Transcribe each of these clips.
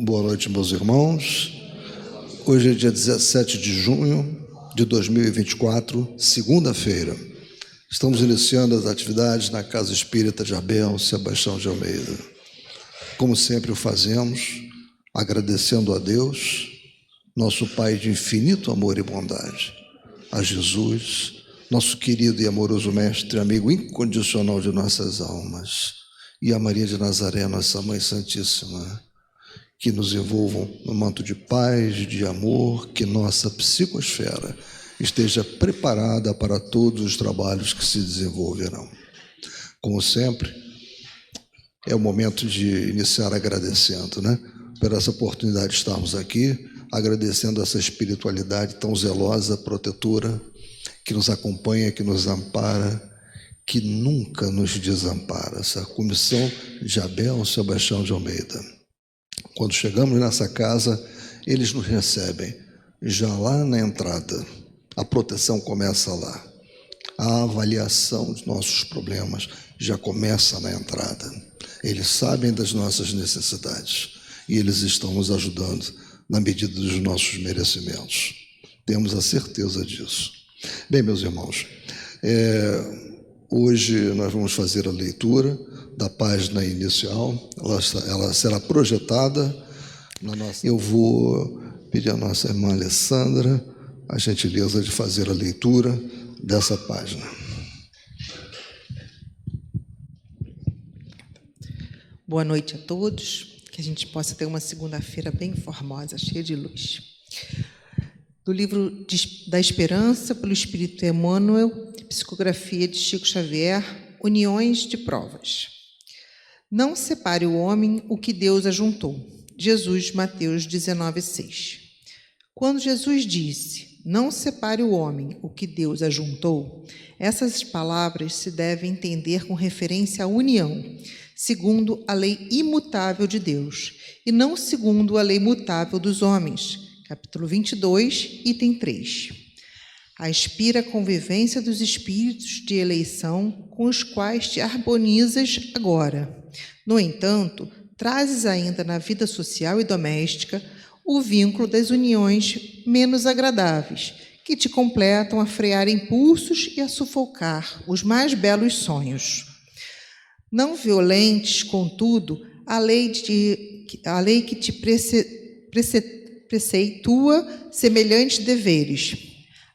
Boa noite, meus irmãos. Hoje é dia 17 de junho de 2024, segunda-feira. Estamos iniciando as atividades na Casa Espírita de Abel Sebastião de Almeida. Como sempre o fazemos, agradecendo a Deus, nosso Pai de infinito amor e bondade, a Jesus, nosso querido e amoroso Mestre, amigo incondicional de nossas almas, e a Maria de Nazaré, nossa Mãe Santíssima, que nos envolvam no manto de paz, de amor, que nossa psicosfera esteja preparada para todos os trabalhos que se desenvolverão. Como sempre, é o momento de iniciar agradecendo, por essa oportunidade de estarmos aqui, agradecendo essa espiritualidade tão zelosa, protetora, que nos acompanha, que nos ampara, que nunca nos desampara, essa comissão de Abel Sebastião de Almeida. Quando chegamos nessa casa, eles nos recebem, já lá na entrada, a proteção começa lá, a avaliação dos nossos problemas já começa na entrada, eles sabem das nossas necessidades e eles estão nos ajudando na medida dos nossos merecimentos, temos a certeza disso. Bem, meus irmãos, hoje nós vamos fazer a leitura da página inicial, ela será projetada na nossa... Eu vou pedir à nossa irmã Alessandra a gentileza de fazer a leitura dessa página. Boa noite a todos, que a gente possa ter uma segunda-feira bem formosa, cheia de luz. Do livro da Esperança, pelo Espírito Emmanuel, psicografia de Chico Xavier, Uniões de Provas. Não separe o homem o que Deus ajuntou. Jesus, Mateus 19:6. Quando Jesus disse, não separe o homem o que Deus ajuntou, essas palavras se devem entender com referência à união, segundo a lei imutável de Deus, e não segundo a lei mutável dos homens. Capítulo 22, item 3. Aspira a convivência dos espíritos de eleição com os quais te harmonizas agora. No entanto, trazes ainda na vida social e doméstica o vínculo das uniões menos agradáveis, que te completam a frear impulsos e a sufocar os mais belos sonhos. Não violentes, contudo, a lei que te preceitua semelhantes deveres.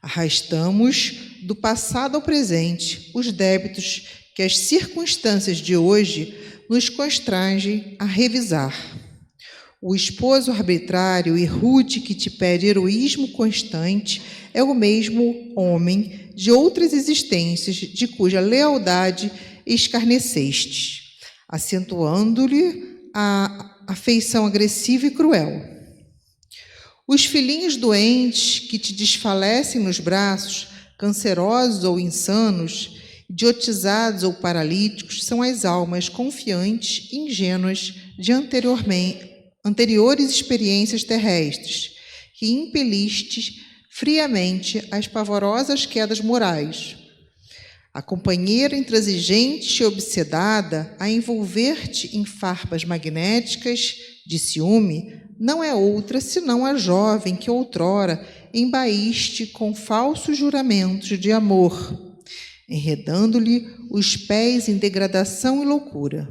Arrastamos do passado ao presente os débitos que as circunstâncias de hoje nos constrangem a revisar. O esposo arbitrário e rude que te pede heroísmo constante é o mesmo homem de outras existências de cuja lealdade escarnecestes, acentuando-lhe a afeição agressiva e cruel. Os filhinhos doentes que te desfalecem nos braços, cancerosos ou insanos, idiotizados ou paralíticos, são as almas confiantes e ingênuas de anteriores experiências terrestres, que impelistes friamente às pavorosas quedas morais. A companheira intransigente e obsedada a envolver-te em farpas magnéticas de ciúme não é outra senão a jovem que outrora embaíste com falsos juramentos de amor, enredando-lhe os pés em degradação e loucura.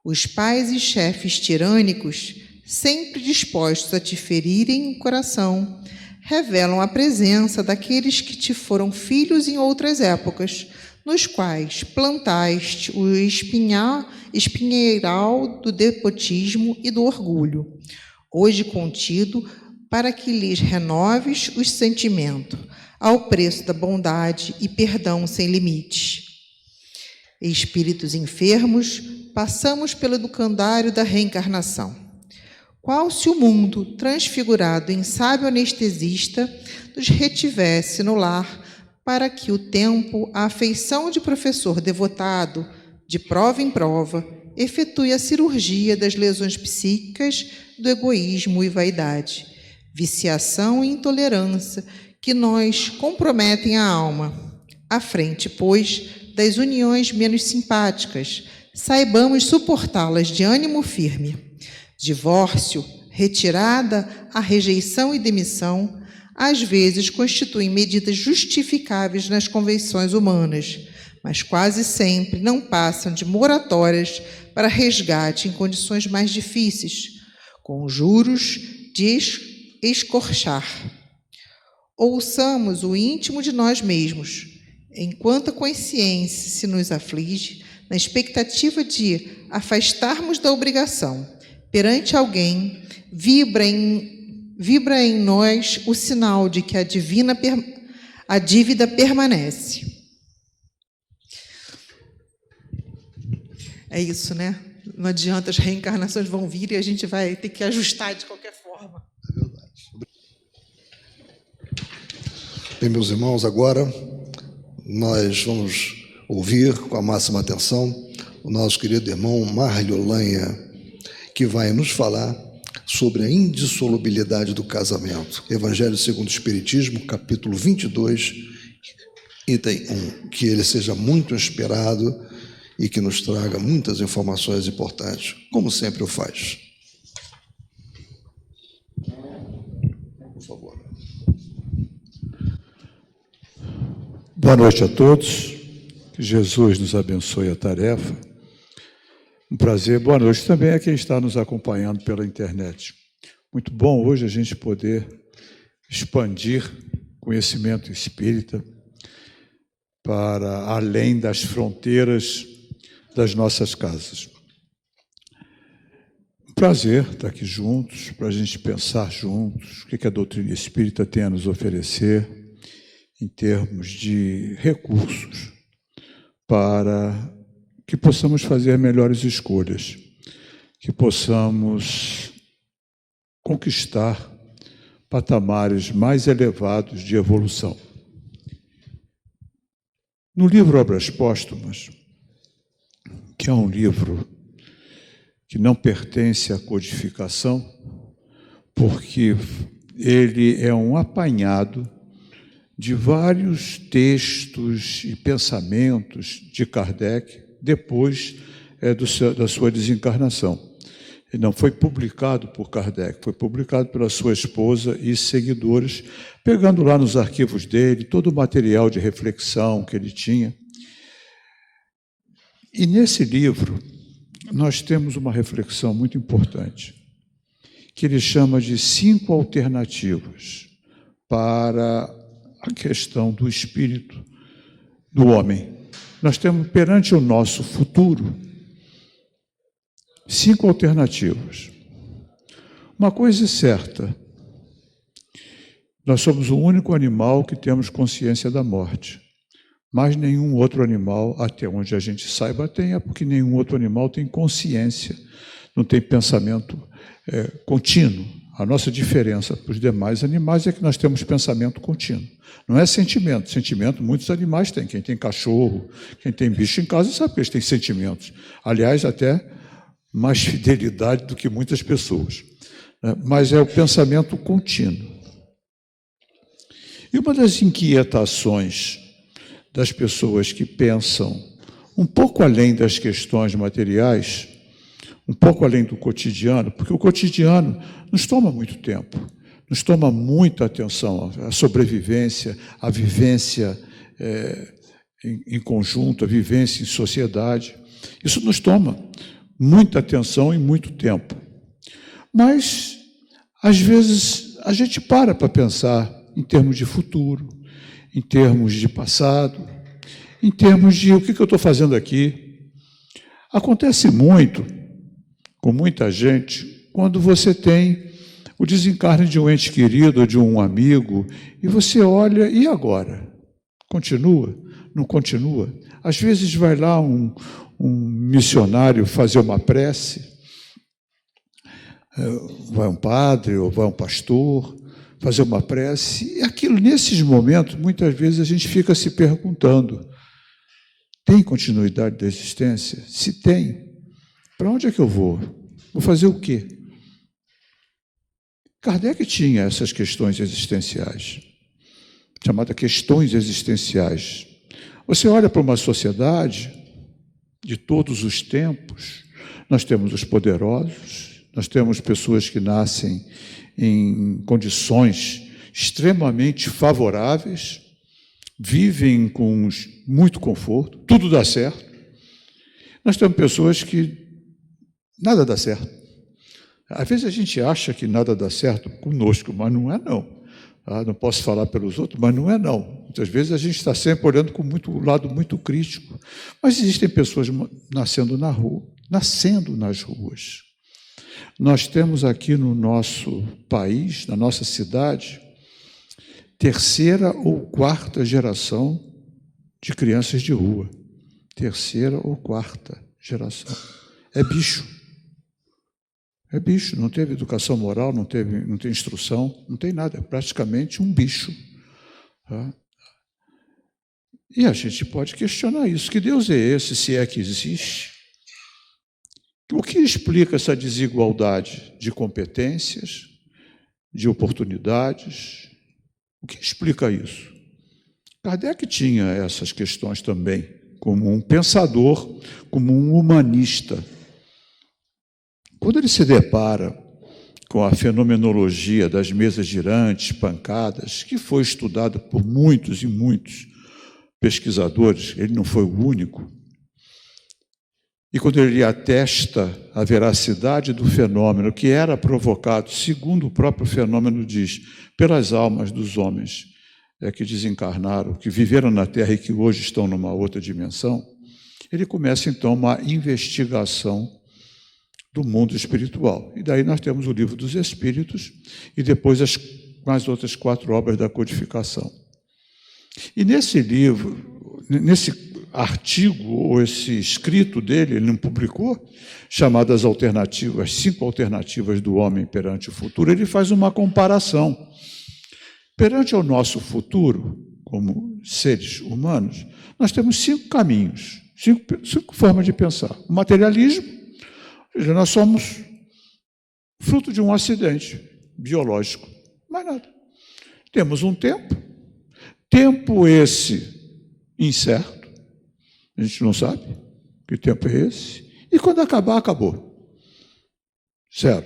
Os pais e chefes tirânicos, sempre dispostos a te ferirem o coração, revelam a presença daqueles que te foram filhos em outras épocas, nos quais plantaste o espinheiral do despotismo e do orgulho, hoje contido para que lhes renoves os sentimentos, ao preço da bondade e perdão sem limites. Espíritos enfermos, passamos pelo educandário da reencarnação. Qual se o mundo, transfigurado em sábio anestesista, nos retivesse no lar, para que o tempo, a afeição de professor devotado, de prova em prova, efetue a cirurgia das lesões psíquicas, do egoísmo e vaidade, viciação e intolerância, que nos comprometem a alma. À frente, pois, das uniões menos simpáticas, saibamos suportá-las de ânimo firme. Divórcio, retirada, a rejeição e demissão, às vezes constituem medidas justificáveis nas convenções humanas, mas quase sempre não passam de moratórias para resgate em condições mais difíceis, com juros de escorchar. Ouçamos o íntimo de nós mesmos, enquanto a consciência se nos aflige, na expectativa de afastarmos da obrigação perante alguém, vibra em nós o sinal de que a dívida permanece. É isso, né? Não adianta, as reencarnações vão vir e a gente vai ter que ajustar de qualquer forma. É verdade. Bem, meus irmãos, agora nós vamos ouvir com a máxima atenção o nosso querido irmão Márlio Lanha, que vai nos falar sobre a indissolubilidade do casamento. Evangelho segundo o Espiritismo, capítulo 22, item 1. Que ele seja muito inspirado e que nos traga muitas informações importantes, como sempre o faz. Por favor. Boa noite a todos. Que Jesus nos abençoe a tarefa. Um prazer. Boa noite também a quem está nos acompanhando pela internet. Muito bom hoje a gente poder expandir conhecimento espírita para além das fronteiras das nossas casas. Um prazer estar aqui juntos, para a gente pensar juntos o que a doutrina espírita tem a nos oferecer em termos de recursos para que possamos fazer melhores escolhas, que possamos conquistar patamares mais elevados de evolução. No livro Obras Póstumas, que é um livro que não pertence à codificação, porque ele é um apanhado de vários textos e pensamentos de Kardec depois da sua desencarnação. Ele não foi publicado por Kardec, foi publicado pela sua esposa e seguidores, pegando lá nos arquivos dele todo o material de reflexão que ele tinha. E nesse livro nós temos uma reflexão muito importante, que ele chama de 5 alternativas para a questão do espírito do homem. Nós temos perante o nosso futuro 5 alternativas. Uma coisa é certa: nós somos o único animal que temos consciência da morte. Mas nenhum outro animal, até onde a gente saiba, tenha, porque nenhum outro animal tem consciência, não tem pensamento contínuo. A nossa diferença para os demais animais é que nós temos pensamento contínuo. Não é sentimento. Sentimento muitos animais têm. Quem tem cachorro, quem tem bicho em casa, sabe que eles têm sentimentos. Aliás, até mais fidelidade do que muitas pessoas. Mas é o pensamento contínuo. E uma das inquietações das pessoas que pensam um pouco além das questões materiais, um pouco além do cotidiano, porque o cotidiano nos toma muito tempo, nos toma muita atenção, a sobrevivência, a vivência em conjunto, a vivência em sociedade. Isso nos toma muita atenção e muito tempo. Mas, às vezes, a gente para pensar em termos de futuro, em termos de passado, em termos de o que eu estou fazendo aqui. Acontece muito, com muita gente, quando você tem o desencarne de um ente querido ou de um amigo, e você olha, e agora? Continua? Não continua? Às vezes vai lá um missionário fazer uma prece, vai um padre ou vai um pastor fazer uma prece, e aquilo, nesses momentos, muitas vezes a gente fica se perguntando: tem continuidade da existência? Se tem, para onde é que eu vou? Vou fazer o quê? Kardec tinha essas questões existenciais, chamadas questões existenciais. Você olha para uma sociedade de todos os tempos, nós temos os poderosos, Nós temos pessoas que nascem em condições extremamente favoráveis, vivem com muito conforto, tudo dá certo. Nós temos pessoas que nada dá certo. Às vezes a gente acha que nada dá certo conosco, mas não é não. Não posso falar pelos outros, mas não é não. Muitas vezes a gente está sempre olhando com um lado muito crítico. Mas existem pessoas nascendo na rua, nascendo nas ruas. Nós temos aqui no nosso país, na nossa cidade, terceira ou quarta geração de crianças de rua. Terceira ou quarta geração. É bicho. É bicho, não teve educação moral, não tem instrução, não tem nada, é praticamente um bicho. Tá? E a gente pode questionar isso. Que Deus é esse, se é que existe? O que explica essa desigualdade de competências, de oportunidades? O que explica isso? Kardec tinha essas questões também, como um pensador, como um humanista. Quando ele se depara com a fenomenologia das mesas girantes, pancadas, que foi estudada por muitos e muitos pesquisadores, ele não foi o único, e quando ele atesta a veracidade do fenômeno que era provocado, segundo o próprio fenômeno diz, pelas almas dos homens que desencarnaram, que viveram na Terra e que hoje estão numa outra dimensão, ele começa então uma investigação do mundo espiritual. E daí nós temos o Livro dos Espíritos e depois as mais outras 4 obras da codificação. E nesse livro, nesse artigo, ou esse escrito dele, ele não publicou, chamado As Alternativas, as 5 alternativas do homem perante o futuro, ele faz uma comparação. Perante ao nosso futuro, como seres humanos, nós temos 5 caminhos, 5 formas de pensar. O materialismo, ou seja, nós somos fruto de um acidente biológico, mais nada. Temos um tempo esse incerto, a gente não sabe que tempo é esse, e quando acabar, acabou. Zero.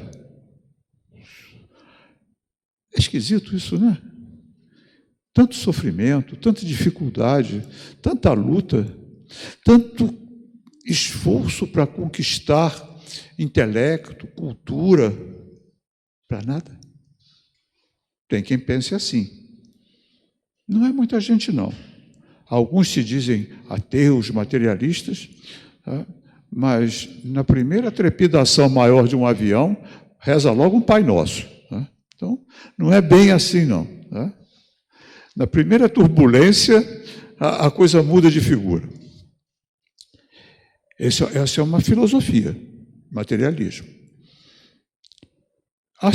É esquisito isso, né? Tanto sofrimento, tanta dificuldade, tanta luta, tanto esforço para conquistar intelecto, cultura, para nada. Tem quem pense assim. Não é muita gente, não. Alguns se dizem ateus, materialistas, tá? Mas na primeira trepidação maior de um avião, reza logo um Pai Nosso. Tá? Então, não é bem assim, não. Tá? Na primeira turbulência, a coisa muda de figura. Essa é uma filosofia, materialismo. O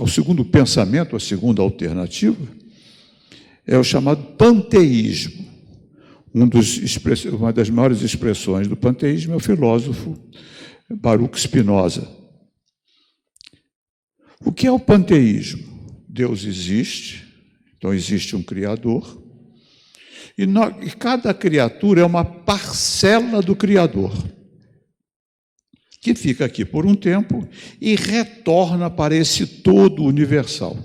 segundo pensamento, a segunda alternativa, é o chamado panteísmo. Uma das maiores expressões do panteísmo é o filósofo Baruch Spinoza. O que é o panteísmo? Deus existe, então existe um Criador, e cada criatura é uma parcela do Criador, que fica aqui por um tempo e retorna para esse todo universal.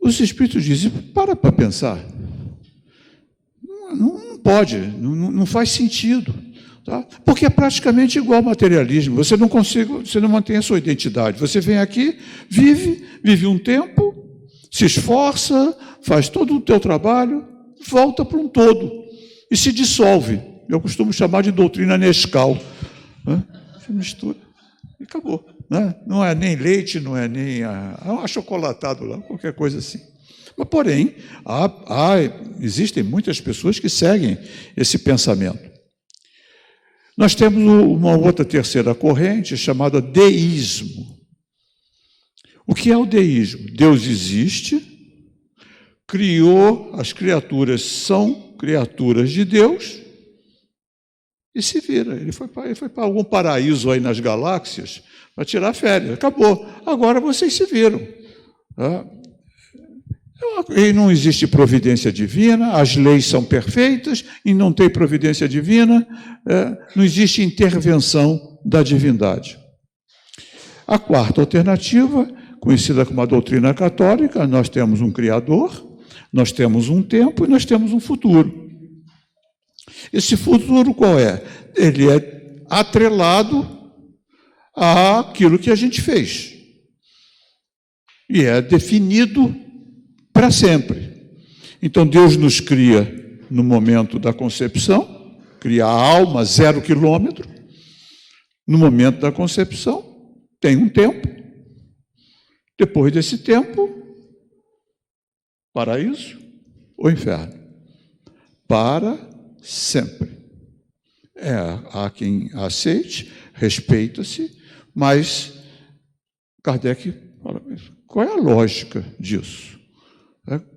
Os Espíritos dizem, para pensar, não pode, não faz sentido, tá? Porque é praticamente igual ao materialismo, você não mantém a sua identidade, você vem aqui, vive um tempo, se esforça, faz todo o teu trabalho, volta para um todo e se dissolve. Eu costumo chamar de doutrina Nescau. Se mistura e acabou. Não é nem leite, não é nem achocolatado lá, qualquer coisa assim. Mas, porém, existem muitas pessoas que seguem esse pensamento. Nós temos uma outra terceira corrente chamada deísmo. O que é o deísmo? Deus existe, criou, as criaturas são criaturas de Deus e se vira. Ele foi para algum paraíso aí nas galáxias para tirar férias. Acabou. Agora vocês se viram. E não existe providência divina, as leis são perfeitas e não tem providência divina, não existe intervenção da divindade. A quarta alternativa, conhecida como a doutrina católica, nós temos um Criador, nós temos um tempo e nós temos um futuro. Esse futuro qual é? Ele é atrelado àquilo que a gente fez. E é definido para sempre. Então, Deus nos cria no momento da concepção, cria a alma 0 quilômetro. No momento da concepção, tem um tempo. Depois desse tempo, paraíso ou inferno? Para sempre. Há quem aceite, respeita-se, mas Kardec fala, qual é a lógica disso?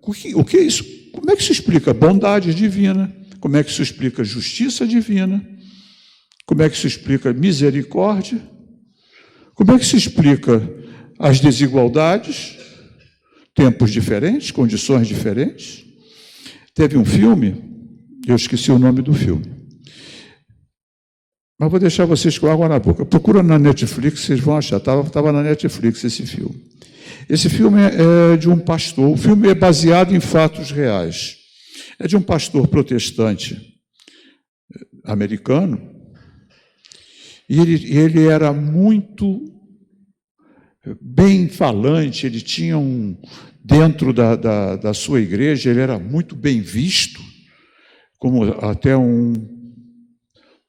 O que é isso? Como é que se explica bondade divina? Como é que se explica justiça divina? Como é que se explica misericórdia? Como é que se explica as desigualdades? Tempos diferentes, condições diferentes? Teve um filme, eu esqueci o nome do filme, mas vou deixar vocês com água na boca. Procura na Netflix, vocês vão achar. Estava na Netflix esse filme. Esse filme é de um pastor, o filme é baseado em fatos reais. É de um pastor protestante americano, e ele era muito bem falante, ele tinha dentro da sua igreja, ele era muito bem visto, como até um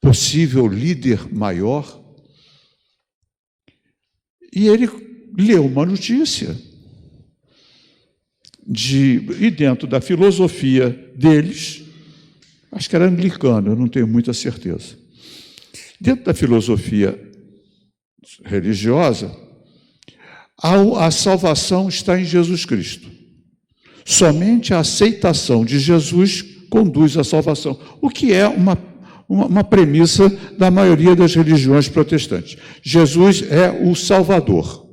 possível líder maior. E ele leu uma notícia e dentro da filosofia deles, acho que era anglicano, eu não tenho muita certeza. Dentro da filosofia religiosa, a salvação está em Jesus Cristo. Somente a aceitação de Jesus conduz à salvação, o que é uma premissa da maioria das religiões protestantes. Jesus é o Salvador.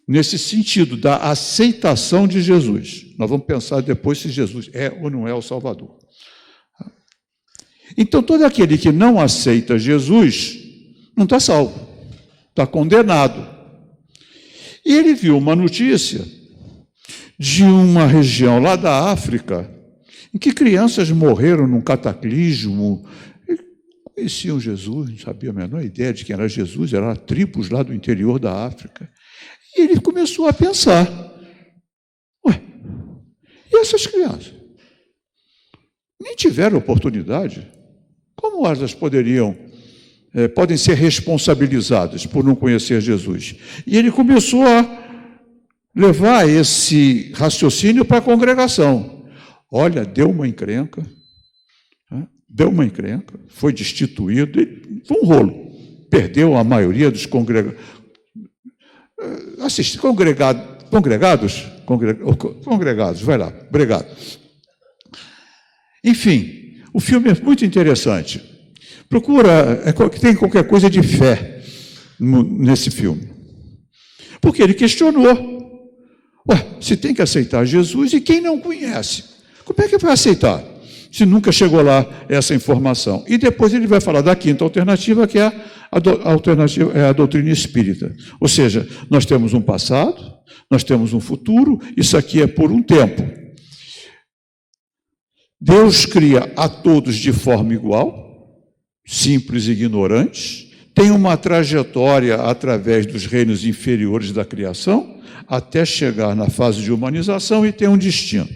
Nesse sentido, da aceitação de Jesus. Nós vamos pensar depois se Jesus é ou não é o Salvador. Então, todo aquele que não aceita Jesus não está salvo, está condenado. E ele viu uma notícia de uma região lá da África, em que crianças morreram num cataclismo, e conheciam Jesus, não sabia a menor ideia de quem era Jesus, eram tribos lá do interior da África. E ele começou a pensar, ué, e essas crianças? Nem tiveram oportunidade? Como elas podem ser responsabilizadas por não conhecer Jesus? E ele começou a levar esse raciocínio para a congregação. Olha, deu uma encrenca, foi destituído, foi um rolo. Perdeu a maioria dos congregados, vai lá, obrigado. Enfim, o filme é muito interessante. Tem qualquer coisa de fé nesse filme. Porque ele questionou. Se tem que aceitar Jesus, e quem não conhece? Como é que vai aceitar? Se nunca chegou lá essa informação. E depois ele vai falar da quinta alternativa, que é a doutrina espírita. Ou seja, nós temos um passado, nós temos um futuro, isso aqui é por um tempo. Deus cria a todos de forma igual, simples e ignorantes, tem uma trajetória através dos reinos inferiores da criação, até chegar na fase de humanização e tem um destino.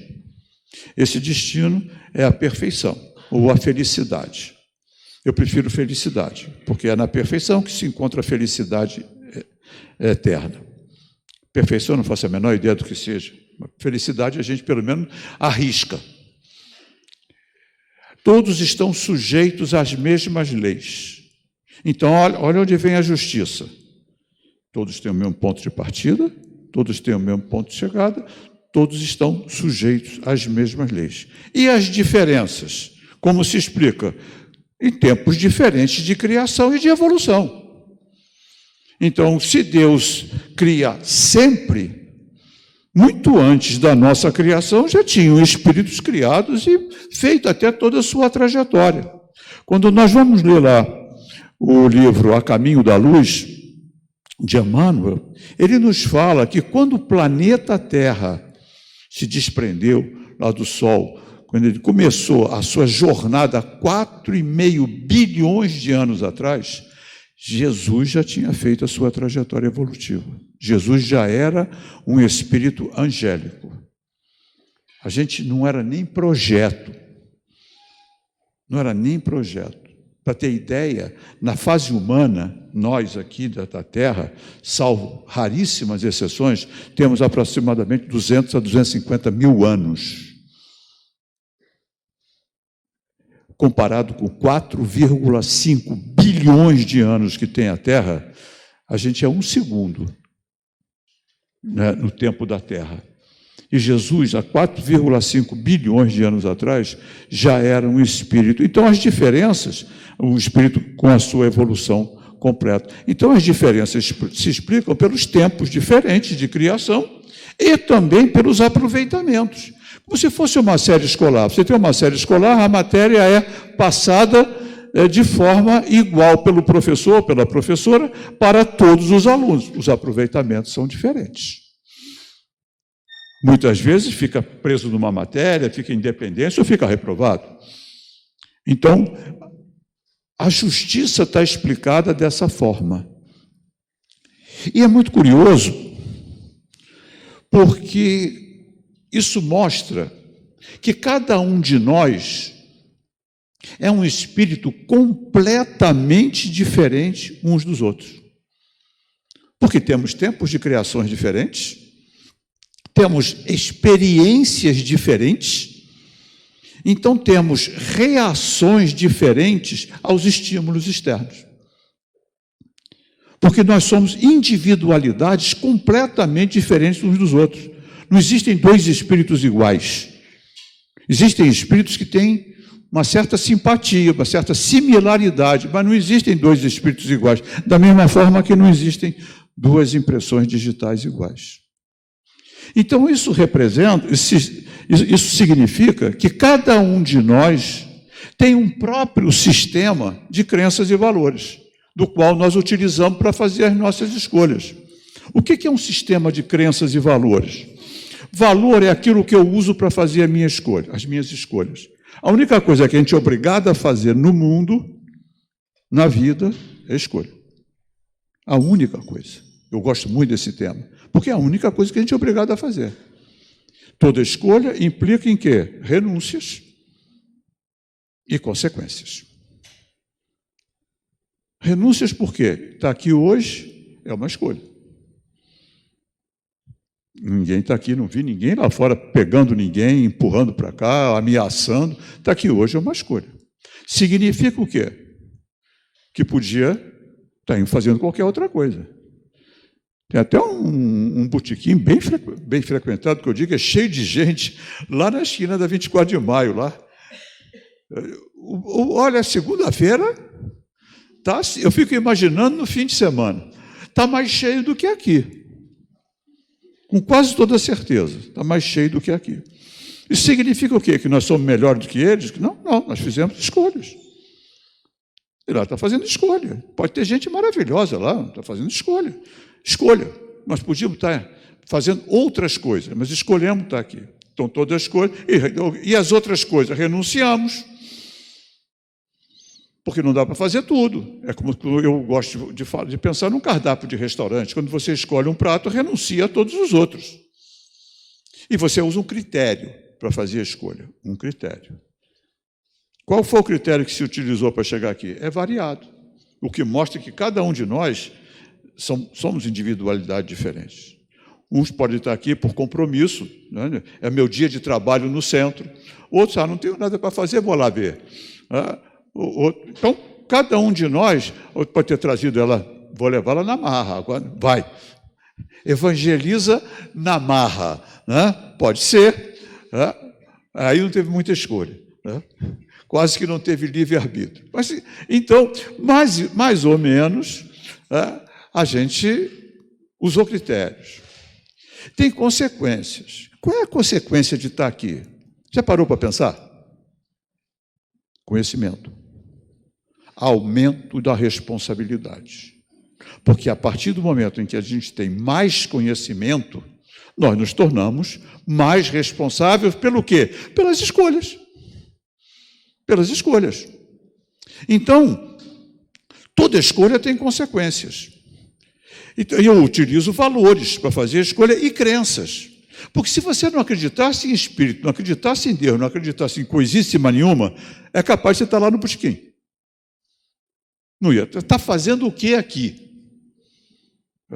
Esse destino é a perfeição, ou a felicidade. Eu prefiro felicidade, porque é na perfeição que se encontra a felicidade eterna. Perfeição, não faço a menor ideia do que seja. Felicidade a gente, pelo menos, arrisca. Todos estão sujeitos às mesmas leis. Então, olha onde vem a justiça. Todos têm o mesmo ponto de partida, todos têm o mesmo ponto de chegada, todos estão sujeitos às mesmas leis. E as diferenças? Como se explica? Em tempos diferentes de criação e de evolução. Então, se Deus cria sempre, muito antes da nossa criação, já tinham espíritos criados e feito até toda a sua trajetória. Quando nós vamos ler lá o livro A Caminho da Luz, de Emmanuel, ele nos fala que quando o planeta Terra se desprendeu lá do Sol, quando ele começou a sua jornada 4,5 bilhões de anos atrás, Jesus já tinha feito a sua trajetória evolutiva. Jesus já era um espírito angélico. A gente não era nem projeto. Não era nem projeto. Para ter ideia, na fase humana, nós aqui da Terra, salvo raríssimas exceções, temos aproximadamente 200 a 250 mil anos. Comparado com 4,5 bilhões de anos que tem a Terra, a gente é 1 segundo, né, no tempo da Terra. E Jesus, há 4,5 bilhões de anos atrás, já era um espírito. Então, as diferenças, um espírito com a sua evolução completa. Então, as diferenças se explicam pelos tempos diferentes de criação e também pelos aproveitamentos. Como se fosse uma série escolar. Você tem uma série escolar, a matéria é passada de forma igual pelo professor ou pela professora para todos os alunos. Os aproveitamentos são diferentes. Muitas vezes fica preso numa matéria, fica independência ou fica reprovado. Então, a justiça está explicada dessa forma. E é muito curioso, porque isso mostra que cada um de nós é um espírito completamente diferente uns dos outros. Porque temos tempos de criações diferentes, temos experiências diferentes, então temos reações diferentes aos estímulos externos. Porque nós somos individualidades completamente diferentes uns dos outros. Não existem dois espíritos iguais. Existem espíritos que têm uma certa simpatia, uma certa similaridade, mas não existem dois espíritos iguais, da mesma forma que não existem duas impressões digitais iguais. Então, isso significa que cada um de nós tem um próprio sistema de crenças e valores, do qual nós utilizamos para fazer as nossas escolhas. O que é um sistema de crenças e valores? Valor é aquilo que eu uso para fazer as minhas escolhas. A única coisa que a gente é obrigado a fazer no mundo, na vida, é escolha. A única coisa. Eu gosto muito desse tema, porque é a única coisa que a gente é obrigado a fazer. Toda escolha implica em quê? Renúncias e consequências. Renúncias por quê? Está aqui hoje é uma escolha. Ninguém está aqui, não vi ninguém lá fora pegando ninguém, empurrando para cá, ameaçando. Está aqui hoje é uma escolha. Significa o quê? Que podia estar fazendo qualquer outra coisa. Tem até um botequim bem frequentado, que eu digo, é cheio de gente, lá na esquina da 24 de maio, lá. Olha, segunda-feira, tá, eu fico imaginando no fim de semana, está mais cheio do que aqui. Com quase toda certeza, está mais cheio do que aqui. Isso significa o quê? Que nós somos melhores do que eles? Não, nós fizemos escolhas. E lá está fazendo escolha. Pode ter gente maravilhosa lá, está fazendo escolha. Escolha. Nós podíamos estar fazendo outras coisas, mas escolhemos estar aqui. Então, todas as coisas. E as outras coisas? Renunciamos. Porque não dá para fazer tudo. É como eu gosto de pensar num cardápio de restaurante. Quando você escolhe um prato, renuncia a todos os outros. E você usa um critério para fazer a escolha. Um critério. Qual foi o critério que se utilizou para chegar aqui? É variado. O que mostra que cada um de nós somos individualidades diferentes. Uns podem estar aqui por compromisso, né? É meu dia de trabalho no centro. Outros, não tenho nada para fazer, vou lá ver. Então, cada um de nós pode ter trazido ela, vou levá-la na marra, agora vai. Evangeliza na marra, né? Pode ser. Né? Aí não teve muita escolha. Né? Quase que não teve livre-arbítrio. Então, mais ou menos, a gente usou critérios. tem consequências. Qual é a consequência de estar aqui? Já parou para pensar? Conhecimento. Aumento da responsabilidade. Porque a partir do momento em que a gente tem mais conhecimento, nós nos tornamos mais responsáveis pelo quê? Pelas escolhas. Pelas escolhas. Então, toda escolha tem consequências. Então, eu utilizo valores para fazer a escolha e crenças. Porque se você não acreditasse em espírito, não acreditasse em Deus, não acreditasse em coisíssima nenhuma, é capaz de você estar lá no botequim. Não ia. Está fazendo o que aqui?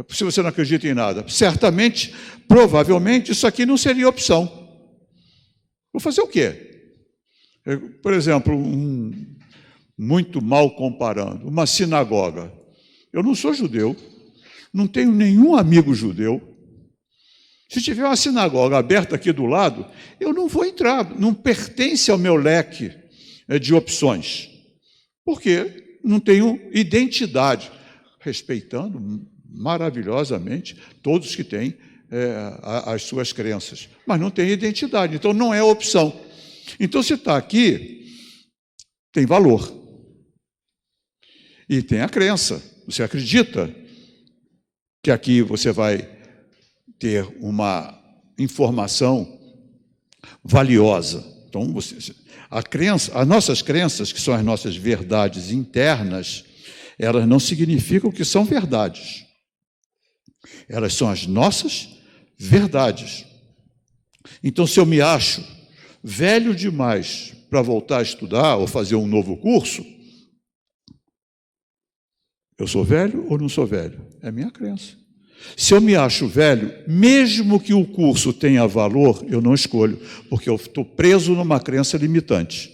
Se você não acredita em nada. Certamente, provavelmente, isso aqui não seria opção. Vou fazer o quê? Por exemplo, muito mal comparando, uma sinagoga. Eu não sou judeu, não tenho nenhum amigo judeu. Se tiver uma sinagoga aberta aqui do lado, eu não vou entrar, não pertence ao meu leque de opções. Porque não tenho identidade, respeitando maravilhosamente todos que têm as suas crenças, mas não tem identidade, então não é opção. Então, se está aqui, tem valor. E tem a crença. Você acredita que aqui você vai ter uma informação valiosa. Então, as nossas crenças, que são as nossas verdades internas, elas não significam que são verdades. Elas são as nossas verdades. Então, se eu me acho velho demais para voltar a estudar ou fazer um novo curso, eu sou velho ou não sou velho? É a minha crença. Se eu me acho velho, mesmo que o curso tenha valor, eu não escolho, porque eu estou preso numa crença limitante.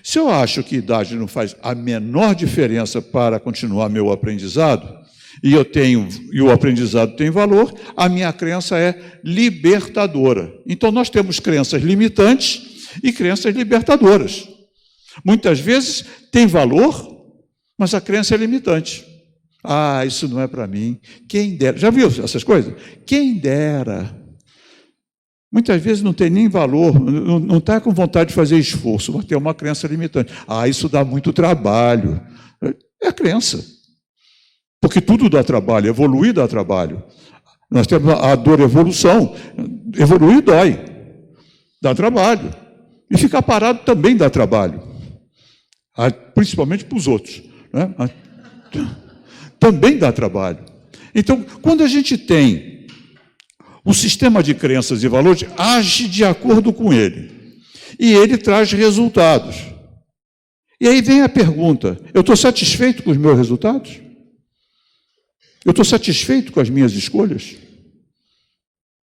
Se eu acho que idade não faz a menor diferença para continuar meu aprendizado, e o aprendizado tem valor, a minha crença é libertadora. Então, nós temos crenças limitantes e crenças libertadoras. Muitas vezes tem valor, mas a crença é limitante. Ah, isso não é para mim. Quem dera. Já viu essas coisas? Quem dera. Muitas vezes não tem nem valor, não está com vontade de fazer esforço, mas tem uma crença limitante. Ah, isso dá muito trabalho. É a crença. Porque tudo dá trabalho, evoluir dá trabalho. Nós temos a dor evolução. Evoluir dói. Dá trabalho. E ficar parado também dá trabalho. Principalmente para os outros. Né? Também dá trabalho. Então, quando a gente tem um sistema de crenças e valores, age de acordo com ele. E ele traz resultados. E aí vem a pergunta: eu estou satisfeito com os meus resultados? Eu estou satisfeito com as minhas escolhas?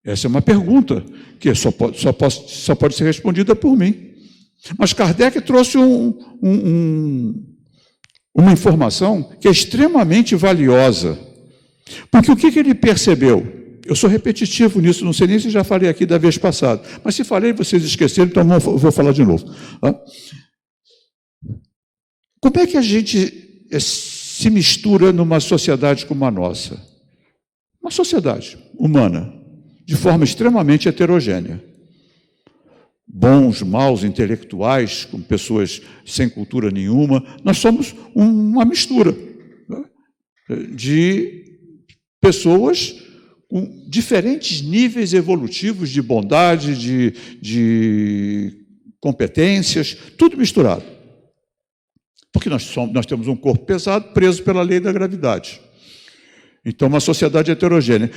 Essa é uma pergunta que só pode ser respondida por mim. Mas Kardec trouxe uma informação que é extremamente valiosa. Porque o que ele percebeu? Eu sou repetitivo nisso, não sei nem se já falei aqui da vez passada. Mas se falei, vocês esqueceram, então vou falar de novo. Como é que a gente se mistura numa sociedade como a nossa? Uma sociedade humana, de forma extremamente heterogênea. Bons, maus, intelectuais, com pessoas sem cultura nenhuma. Nós somos uma mistura de pessoas com diferentes níveis evolutivos de bondade, de competências, tudo misturado. Porque nós temos um corpo pesado preso pela lei da gravidade. Então, uma sociedade heterogênea.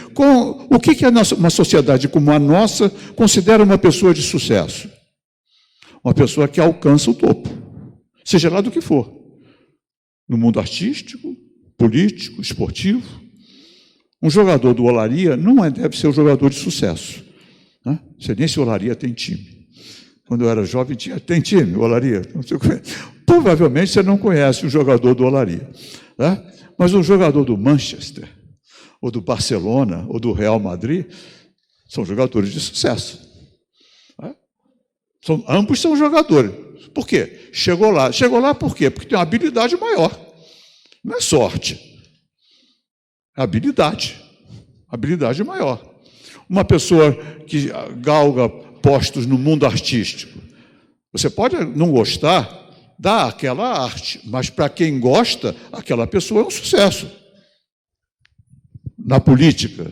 O que uma sociedade como a nossa considera uma pessoa de sucesso? Uma pessoa que alcança o topo, seja lá do que for. No mundo artístico, político, esportivo. Um jogador do Olaria deve ser um jogador de sucesso. Não sei nem se o Olaria tem time. Quando eu era jovem, tem time, o Olaria? Provavelmente você não conhece o jogador do Olaria. Tá? Mas um jogador do Manchester, ou do Barcelona, ou do Real Madrid, são jogadores de sucesso. Tá? Ambos são jogadores. Por quê? Chegou lá. Chegou lá por quê? Porque tem uma habilidade maior. Não é sorte. É habilidade. Habilidade maior. Uma pessoa que galga postos no mundo artístico. Você pode não gostar daquela arte, mas para quem gosta, aquela pessoa é um sucesso. Na política,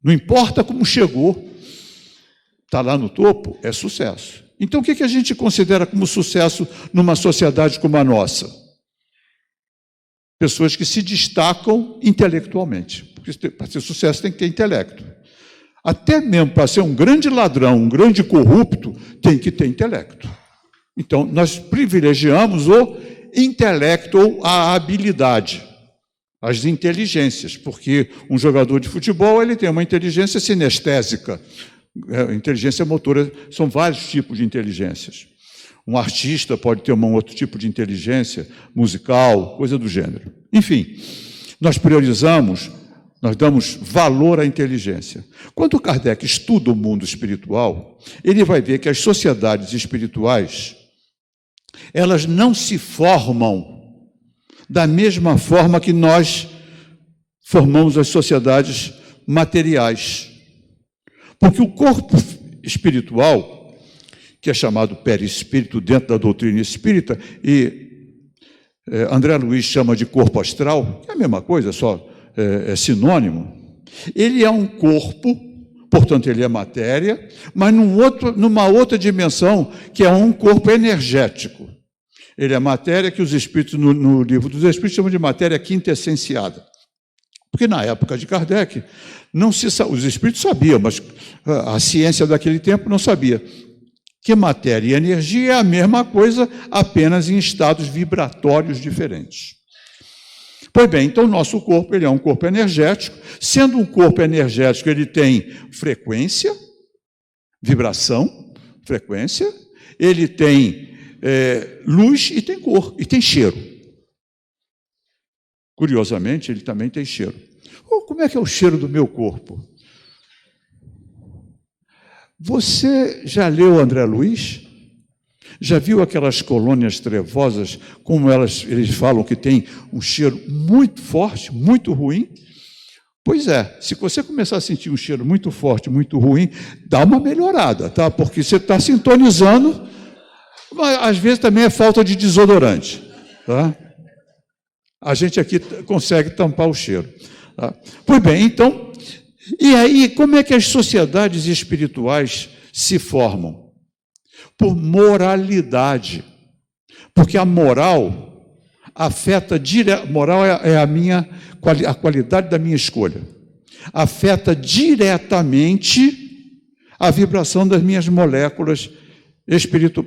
não importa como chegou, está lá no topo, é sucesso. Então, o que a gente considera como sucesso numa sociedade como a nossa? Pessoas que se destacam intelectualmente. Porque para ser sucesso tem que ter intelecto. Até mesmo para ser um grande ladrão, um grande corrupto, tem que ter intelecto. Então, nós privilegiamos o intelecto ou a habilidade, as inteligências, porque um jogador de futebol ele tem uma inteligência sinestésica, inteligência motora, são vários tipos de inteligências. Um artista pode ter um outro tipo de inteligência, musical, coisa do gênero. Enfim, nós priorizamos, nós damos valor à inteligência. Quando Kardec estuda o mundo espiritual, ele vai ver que as sociedades espirituais, elas não se formam da mesma forma que nós formamos as sociedades materiais. Porque o corpo espiritual, que é chamado perispírito dentro da doutrina espírita, e André Luiz chama de corpo astral, que é a mesma coisa, só é sinônimo. Ele é um corpo, portanto ele é matéria, mas numa outra dimensão, que é um corpo energético. Ele é matéria que os espíritos, no livro dos Espíritos, chamam de matéria quintessenciada. Porque na época de Kardec, os espíritos sabiam, mas a ciência daquele tempo não sabia, que matéria e energia é a mesma coisa, apenas em estados vibratórios diferentes. Pois bem, então o nosso corpo ele é um corpo energético. Sendo um corpo energético, ele tem frequência, vibração, frequência, ele tem luz e tem cor, e tem cheiro. Curiosamente, ele também tem cheiro. Como é que é o cheiro do meu corpo? Você já leu André Luiz? Já viu aquelas colônias trevosas, como eles falam que tem um cheiro muito forte, muito ruim? Pois é, se você começar a sentir um cheiro muito forte, muito ruim, dá uma melhorada, tá? Porque você está sintonizando, mas às vezes também é falta de desodorante, tá? A gente aqui consegue tampar o cheiro. Tá? Pois bem, então, e aí, como é que as sociedades espirituais se formam? Por moralidade. Porque a moral afeta moral é a qualidade da minha escolha. Afeta diretamente a vibração das minhas moléculas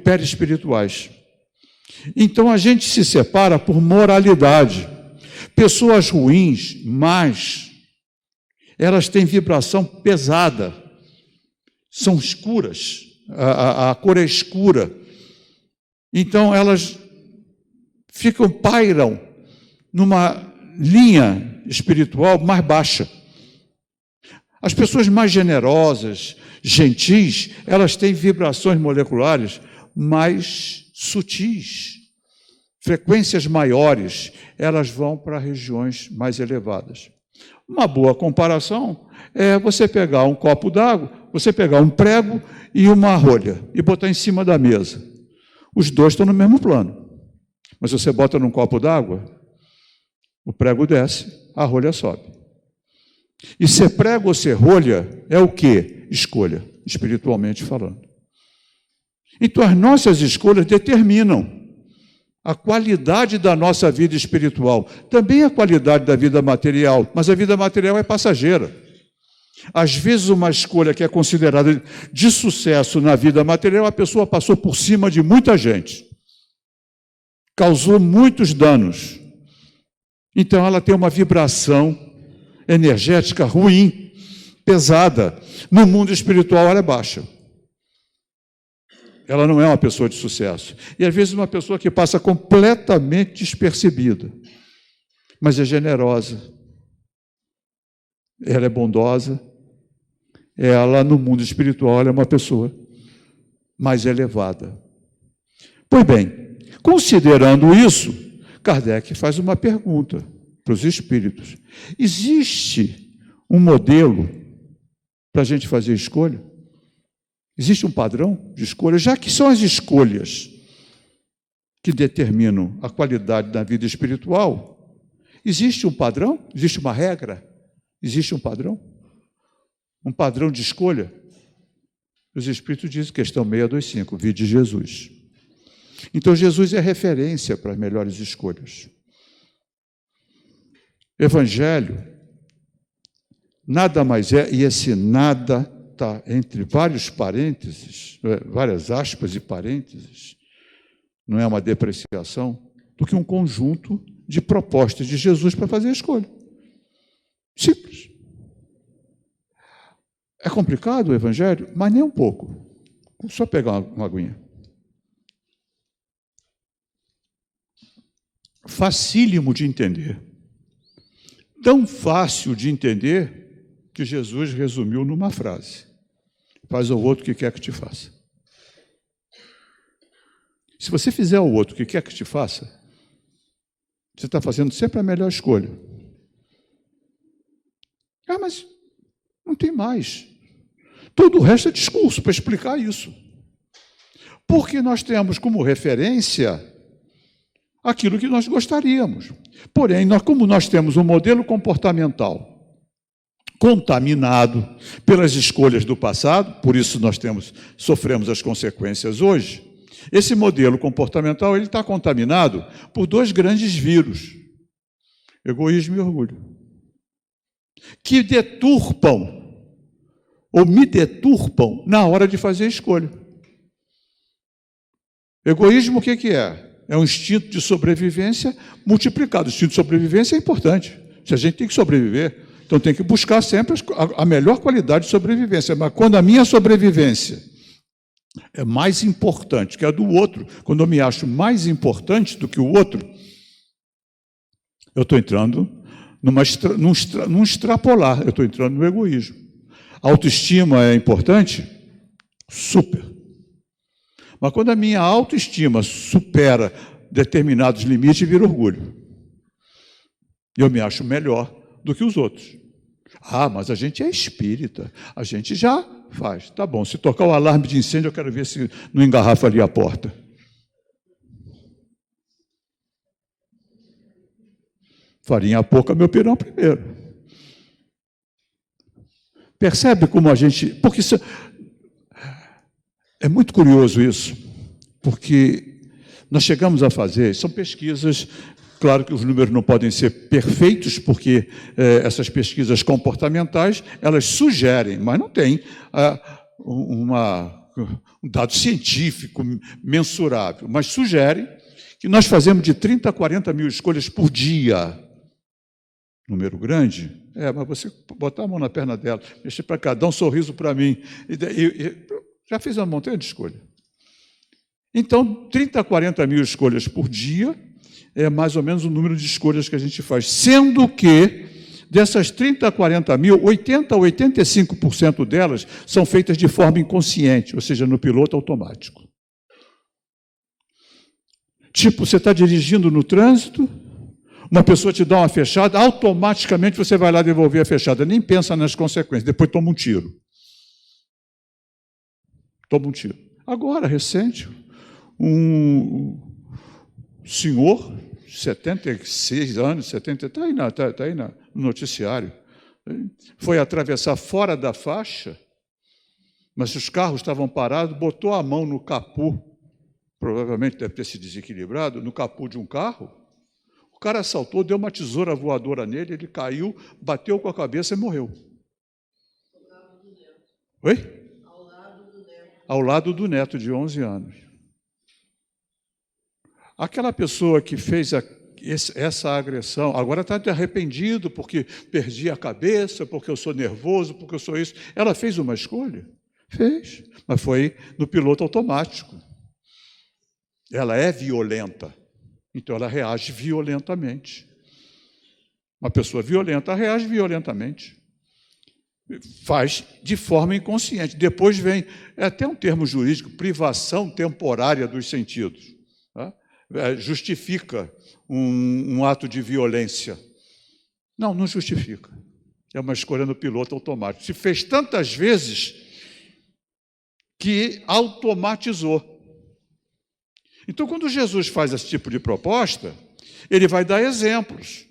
perispirituais. Então a gente se separa por moralidade. Pessoas ruins, más, elas têm vibração pesada, são escuras, a cor é escura. Então elas pairam numa linha espiritual mais baixa. As pessoas mais generosas, gentis, elas têm vibrações moleculares mais sutis, frequências maiores, elas vão para regiões mais elevadas. Uma boa comparação é você pegar um copo d'água, você pegar um prego e uma rolha e botar em cima da mesa. Os dois estão no mesmo plano. Mas você bota num copo d'água, o prego desce, a rolha sobe. E ser prego ou ser rolha é o quê? Escolha, espiritualmente falando. Então, as nossas escolhas determinam a qualidade da nossa vida espiritual, também a qualidade da vida material, mas a vida material é passageira. Às vezes, uma escolha que é considerada de sucesso na vida material, a pessoa passou por cima de muita gente, causou muitos danos. Então, ela tem uma vibração energética ruim, pesada. No mundo espiritual, ela é baixa. Ela não é uma pessoa de sucesso. E, às vezes, uma pessoa que passa completamente despercebida, mas é generosa. Ela é bondosa. Ela, no mundo espiritual, ela é uma pessoa mais elevada. Pois bem, considerando isso, Kardec faz uma pergunta para os espíritos. Existe um modelo para a gente fazer escolha? Existe um padrão de escolha, já que são as escolhas que determinam a qualidade da vida espiritual. Existe um padrão? Existe uma regra? Existe um padrão? Um padrão de escolha? Os Espíritos dizem, questão 625, vide Jesus. Então, Jesus é referência para as melhores escolhas. Evangelho nada mais é, e esse nada está entre vários parênteses, várias aspas e parênteses, não é uma depreciação, do que um conjunto de propostas de Jesus para fazer a escolha. Simples. É complicado o Evangelho, mas nem um pouco. Só pegar uma aguinha. Facílimo de entender. Tão fácil de entender que Jesus resumiu numa frase. Faz ao outro o que quer que te faça. Se você fizer ao outro o que quer que te faça, você está fazendo sempre a melhor escolha. Ah, mas não tem mais. Todo o resto é discurso para explicar isso. Porque nós temos como referência aquilo que nós gostaríamos. Porém, como nós temos um modelo comportamental contaminado pelas escolhas do passado, por isso nós sofremos as consequências hoje, esse modelo comportamental ele está contaminado por dois grandes vírus, egoísmo e orgulho, que deturpam ou me deturpam na hora de fazer a escolha. Egoísmo o que é? É um instinto de sobrevivência multiplicado. O instinto de sobrevivência é importante. Se a gente tem que sobreviver, então tem que buscar sempre a melhor qualidade de sobrevivência. Mas quando a minha sobrevivência é mais importante que a do outro, quando eu me acho mais importante do que o outro, eu estou entrando num extrapolar, eu estou entrando no egoísmo. A autoestima é importante? Super. Mas quando a minha autoestima supera determinados limites, vira orgulho. E eu me acho melhor do que os outros. Ah, mas a gente é espírita, a gente já faz. Tá bom, se tocar o alarme de incêndio, eu quero ver se não engarrafa ali a porta. Farinha pouca, meu pirão primeiro. Percebe como a gente... Porque isso... É muito curioso isso, porque nós chegamos a fazer, são pesquisas, claro que os números não podem ser perfeitos, porque essas pesquisas comportamentais, elas sugerem, mas não tem um dado científico mensurável, mas sugerem que nós fazemos de 30 a 40 mil escolhas por dia. Número grande? Mas você botar a mão na perna dela, mexer para cá, dá um sorriso para mim, já fez uma montanha de escolha. Então, 30 a 40 mil escolhas por dia é mais ou menos o número de escolhas que a gente faz, sendo que dessas 30 a 40 mil, 80 a 85% delas são feitas de forma inconsciente, ou seja, no piloto automático. Tipo, você está dirigindo no trânsito, uma pessoa te dá uma fechada, automaticamente você vai lá devolver a fechada, nem pensa nas consequências, depois toma um tiro. Toma um tiro. Agora, recente, um senhor, 76 anos, 70, está aí no noticiário, foi atravessar fora da faixa, mas os carros estavam parados, botou a mão no capô, provavelmente deve ter se desequilibrado, no capô de um carro, o cara saltou, deu uma tesoura voadora nele, ele caiu, bateu com a cabeça e morreu. Oi? Ao lado do neto de 11 anos. Aquela pessoa que fez essa agressão, agora está arrependido porque perdi a cabeça, porque eu sou nervoso, porque eu sou isso. Ela fez uma escolha? Fez, mas foi no piloto automático. Ela é violenta, então ela reage violentamente. Uma pessoa violenta reage violentamente. Faz de forma inconsciente. Depois vem, é até um termo jurídico, privação temporária dos sentidos. Tá? Justifica um ato de violência. Não, não justifica. É uma escolha no piloto automático. Se fez tantas vezes que automatizou. Então, quando Jesus faz esse tipo de proposta, ele vai dar exemplos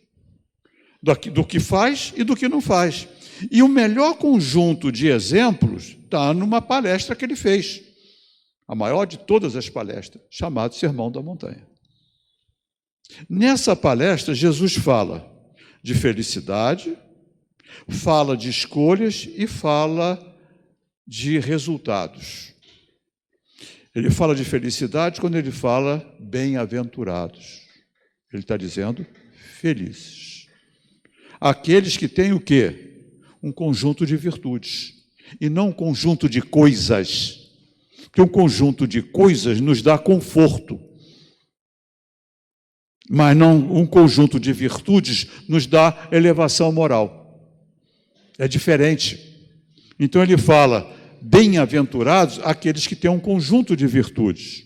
do que faz e do que não faz. E o melhor conjunto de exemplos está numa palestra que ele fez, a maior de todas as palestras, chamada Sermão da Montanha. Nessa palestra, Jesus fala de felicidade, fala de escolhas e fala de resultados. Ele fala de felicidade quando ele fala bem-aventurados. Ele está dizendo felizes. Aqueles que têm o quê? Um conjunto de virtudes, e não um conjunto de coisas. Porque um conjunto de coisas nos dá conforto, mas não um conjunto de virtudes nos dá elevação moral. É diferente. Então ele fala, bem-aventurados aqueles que têm um conjunto de virtudes.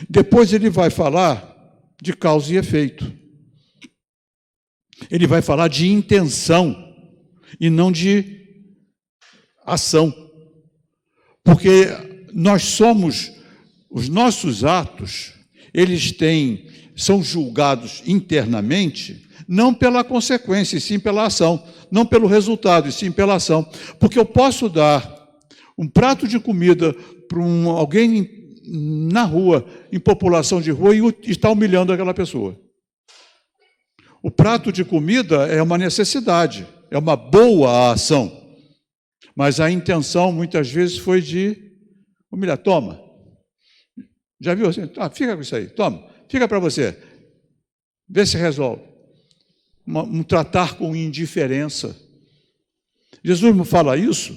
Depois ele vai falar de causa e efeito. Ele vai falar de intenção e não de ação. Porque nós somos, os nossos atos, eles são julgados internamente, não pela consequência, e sim pela ação. Não pelo resultado, e sim pela ação. Porque eu posso dar um prato de comida para alguém na rua, em população de rua, e está humilhando aquela pessoa. O prato de comida é uma necessidade, é uma boa ação. Mas a intenção, muitas vezes, foi de humilhar. Toma. Já viu assim? Fica com isso aí. Toma. Fica para você. Vê se resolve. Um tratar com indiferença. Jesus me fala isso,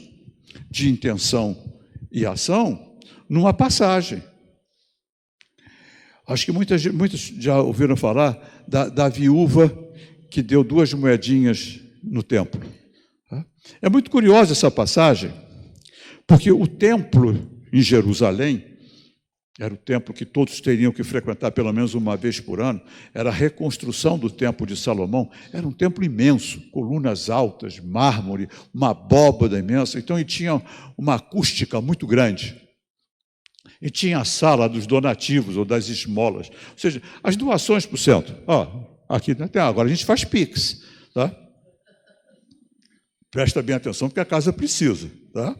de intenção e ação, numa passagem. Acho que muitos já ouviram falar da viúva que deu 2 moedinhas no templo. É muito curiosa essa passagem, porque o templo em Jerusalém, era o templo que todos teriam que frequentar pelo menos uma vez por ano, era a reconstrução do templo de Salomão, era um templo imenso, colunas altas, mármore, uma abóbada imensa, então ele tinha uma acústica muito grande. E tinha a sala dos donativos ou das esmolas, ou seja, as doações para o centro. Aqui agora a gente faz Pix, tá? Presta bem atenção, porque a casa precisa, tá?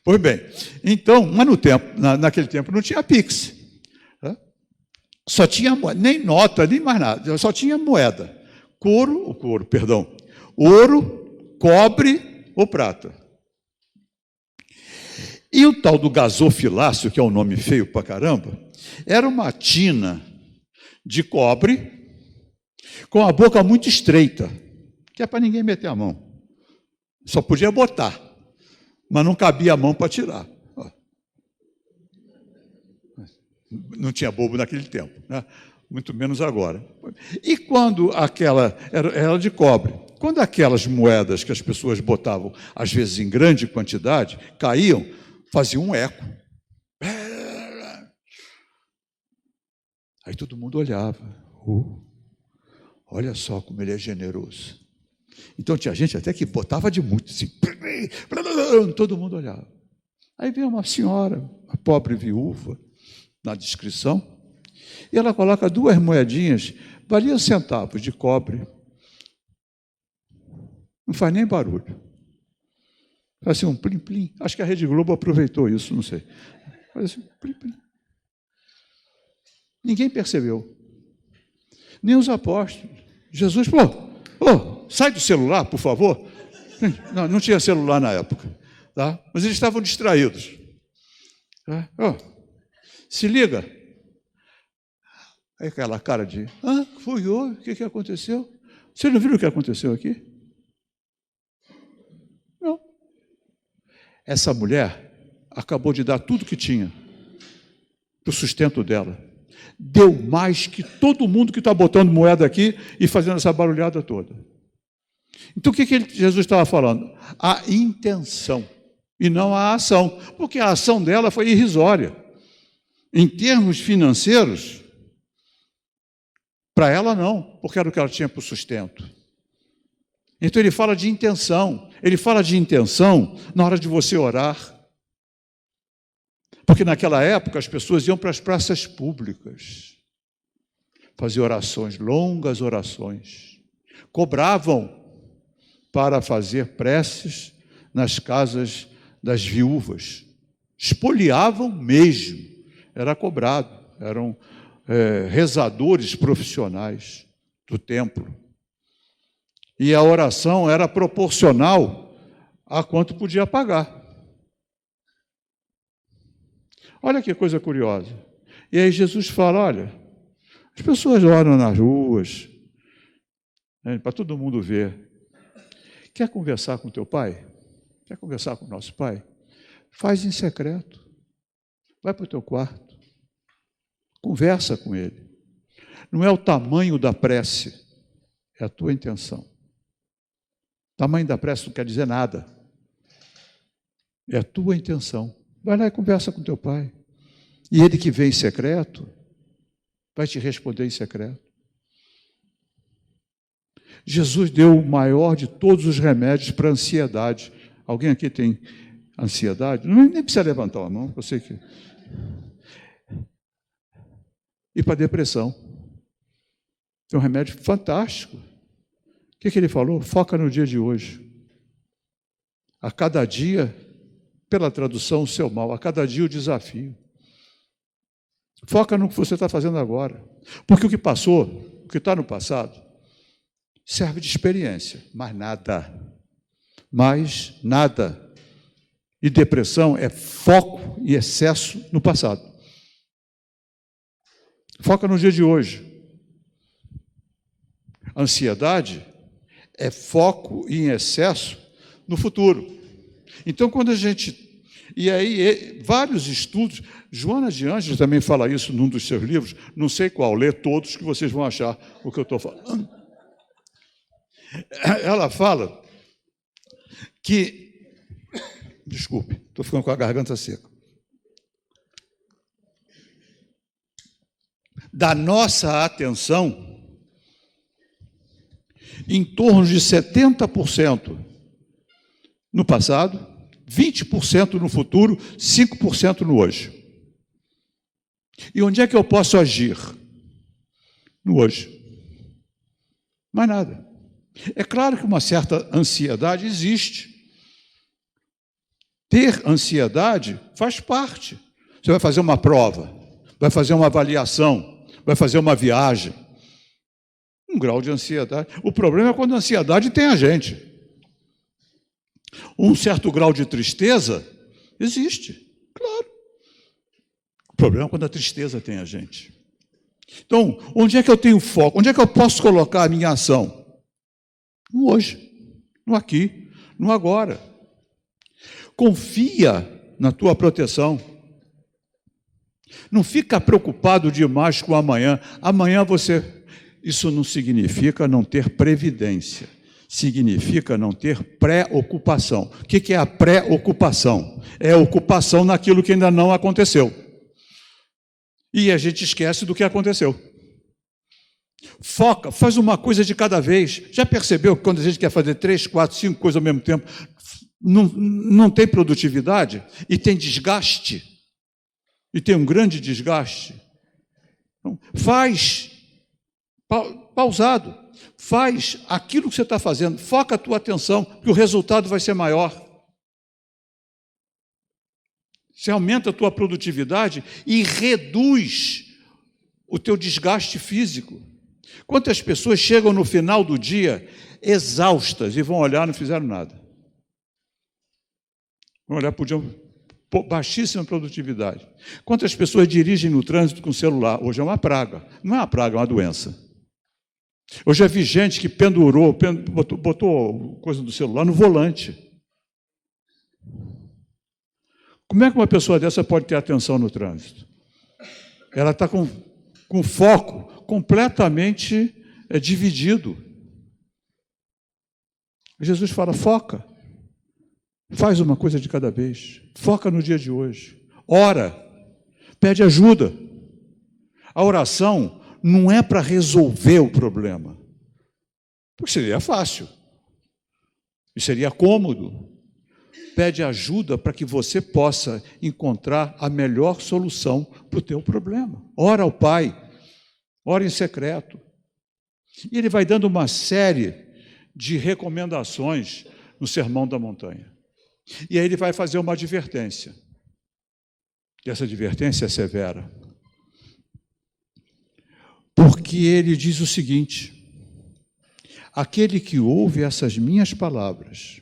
Pois bem, então, mas naquele tempo não tinha Pix, tá? Só tinha moeda, nem nota, nem mais nada, só tinha moeda, ouro, cobre ou prata. E o tal do gasofilácio, que é um nome feio pra caramba, era uma tina de cobre com a boca muito estreita, que é para ninguém meter a mão. Só podia botar, mas não cabia a mão para tirar. Não tinha bobo naquele tempo, né? Muito menos agora. E quando aquela era de cobre, quando aquelas moedas que as pessoas botavam, às vezes em grande quantidade, caíam, faziam um eco. Aí todo mundo olhava. Olha só como ele é generoso. Então tinha gente até que botava de muito, assim, todo mundo olhava. Aí veio uma senhora, uma pobre viúva, na descrição, e ela coloca 2 moedinhas, valiam centavos de cobre. Não faz nem barulho. Faz assim um plim-plim. Acho que a Rede Globo aproveitou isso, não sei. Faz assim, plim-plim. Ninguém percebeu. Nem os apóstolos. Jesus falou, sai do celular, por favor. Não tinha celular na época, tá? Mas eles estavam distraídos. Tá? Se liga. Aí aquela cara de, foi hoje, o que aconteceu? Vocês não viram o que aconteceu aqui? Não. Essa mulher acabou de dar tudo que tinha para o sustento dela. Deu mais que todo mundo que está botando moeda aqui e fazendo essa barulhada toda. Então, o que Jesus estava falando? A intenção, e não a ação, porque a ação dela foi irrisória. Em termos financeiros, para ela não, porque era o que ela tinha para o sustento. Então ele fala de intenção. Ele fala de intenção na hora de você orar. Porque naquela época as pessoas iam para as praças públicas, faziam orações, longas orações. Cobravam para fazer preces nas casas das viúvas. Espoliavam mesmo. Era cobrado. Eram rezadores profissionais do templo. E a oração era proporcional a quanto podia pagar. Olha que coisa curiosa. E aí Jesus fala, olha, as pessoas oram nas ruas, para todo mundo ver. Quer conversar com teu pai? Quer conversar com o nosso pai? Faz em secreto. Vai para o teu quarto. Conversa com ele. Não é o tamanho da prece, é a tua intenção. O tamanho da prece não quer dizer nada. É a tua intenção. Vai lá e conversa com teu pai. E ele que vem em secreto, vai te responder em secreto. Jesus deu o maior de todos os remédios para a ansiedade. Alguém aqui tem ansiedade? Nem precisa levantar a mão, eu sei que... E para a depressão. Tem um remédio fantástico. O que ele falou? Foca no dia de hoje. A cada dia, pela tradução, o seu mal. A cada dia, o desafio. Foca no que você está fazendo agora. Porque o que passou, o que está no passado, serve de experiência, mas nada. Mais nada. E depressão é foco e excesso no passado. Foca no dia de hoje. Ansiedade é foco em excesso no futuro. Então, quando a gente... E aí, vários estudos... Joana de Ângeles também fala isso num dos seus livros, não sei qual, lê todos que vocês vão achar o que eu estou falando. Ela fala que... Desculpe, estou ficando com a garganta seca. Da nossa atenção, em torno de 70% no passado, 20% no futuro, 5% no hoje. E onde é que eu posso agir? No hoje. Mais nada. É claro que uma certa ansiedade existe. Ter ansiedade faz parte. Você vai fazer uma prova, vai fazer uma avaliação, vai fazer uma viagem. Um grau de ansiedade. O problema é quando a ansiedade tem a gente. Um certo grau de tristeza existe, claro. O problema é quando a tristeza tem a gente. Então, onde é que eu tenho foco? Onde é que eu posso colocar a minha ação? No hoje, no aqui, no agora. Confia na tua proteção. Não fica preocupado demais com amanhã. Amanhã você... Isso não significa não ter previdência. Significa não ter pré-ocupação. O que é a pré-ocupação? É a ocupação naquilo que ainda não aconteceu. E a gente esquece do que aconteceu. Foca, faz uma coisa de cada vez. Já percebeu que quando a gente quer fazer 3, 4, 5 coisas ao mesmo tempo, não tem produtividade e tem desgaste? E tem um grande desgaste? Então, faz pausado. Faz aquilo que você está fazendo. Foca a tua atenção, que o resultado vai ser maior. Você aumenta a tua produtividade e reduz o teu desgaste físico. Quantas pessoas chegam no final do dia exaustas e vão olhar e não fizeram nada? Vão olhar, podiam... Baixíssima produtividade. Quantas pessoas dirigem no trânsito com celular? Hoje é uma praga. Não é uma praga, é uma doença. Eu já vi gente que pendurou, botou coisa do celular no volante. Como é que uma pessoa dessa pode ter atenção no trânsito? Ela está com foco completamente dividido. Jesus fala, foca. Faz uma coisa de cada vez. Foca no dia de hoje. Ora. Pede ajuda. A oração não é para resolver o problema. Porque seria fácil. e seria cômodo. Pede ajuda para que você possa encontrar a melhor solução para o teu problema. Ora ao Pai, ora em secreto. E ele vai dando uma série de recomendações no Sermão da Montanha. E aí ele vai fazer uma advertência. E essa advertência é severa. Porque ele diz o seguinte: aquele que ouve essas minhas palavras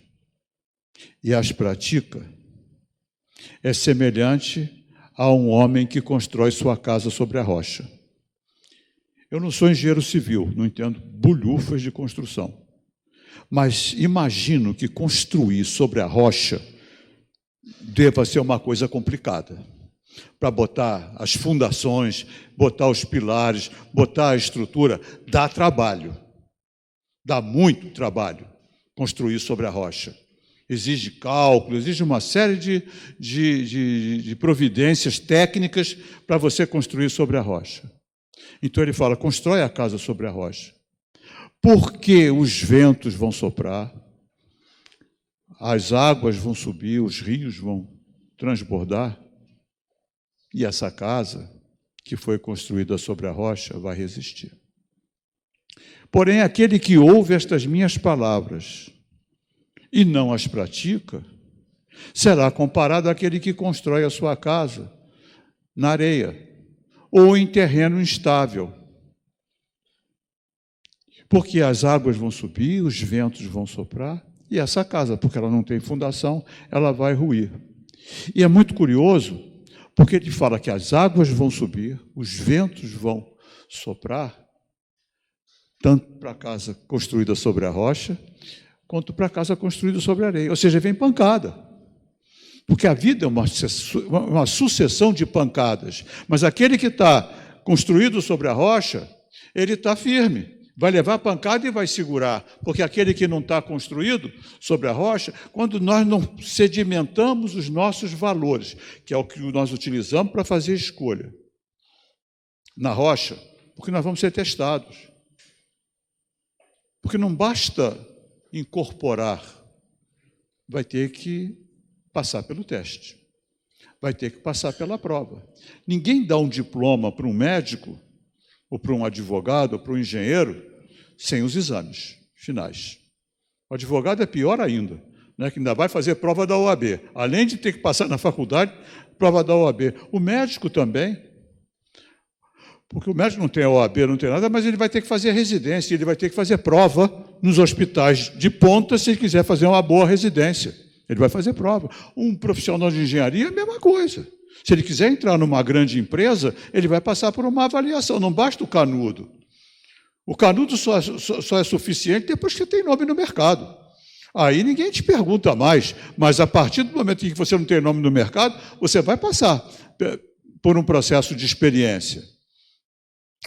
e as pratica é semelhante a um homem que constrói sua casa sobre a rocha. Eu não sou engenheiro civil, não entendo bulhufas de construção, mas imagino que construir sobre a rocha deva ser uma coisa complicada. Para botar as fundações, botar os pilares, botar a estrutura, dá trabalho. Dá muito trabalho construir sobre a rocha. Exige cálculo, exige uma série de providências técnicas para você construir sobre a rocha. Então ele fala, constrói a casa sobre a rocha. Porque os ventos vão soprar, as águas vão subir, os rios vão transbordar, e essa casa, que foi construída sobre a rocha, vai resistir. Porém, aquele que ouve estas minhas palavras e não as pratica, será comparado àquele que constrói a sua casa na areia ou em terreno instável. Porque as águas vão subir, os ventos vão soprar, e essa casa, porque ela não tem fundação, ela vai ruir. E é muito curioso, porque ele fala que as águas vão subir, os ventos vão soprar, tanto para a casa construída sobre a rocha, quanto para a casa construída sobre a areia. Ou seja, vem pancada. Porque a vida é uma sucessão de pancadas. Mas aquele que está construído sobre a rocha, ele está firme. Vai levar a pancada e vai segurar. Porque aquele que não está construído sobre a rocha, quando nós não sedimentamos os nossos valores, que é o que nós utilizamos para fazer escolha, na rocha, porque nós vamos ser testados. Porque não basta incorporar, vai ter que passar pelo teste, vai ter que passar pela prova. Ninguém dá um diploma para um médico, ou para um advogado, ou para um engenheiro, sem os exames finais. O advogado é pior ainda, né, que ainda vai fazer prova da OAB. Além de ter que passar na faculdade, prova da OAB. O médico também, porque o médico não tem a OAB, não tem nada, mas ele vai ter que fazer residência, ele vai ter que fazer prova nos hospitais de ponta se ele quiser fazer uma boa residência. Ele vai fazer prova. Um profissional de engenharia é a mesma coisa. Se ele quiser entrar numa grande empresa, ele vai passar por uma avaliação, não basta o canudo. O canudo só é suficiente depois que tem nome no mercado. Aí ninguém te pergunta mais, mas a partir do momento em que você não tem nome no mercado, você vai passar por um processo de experiência,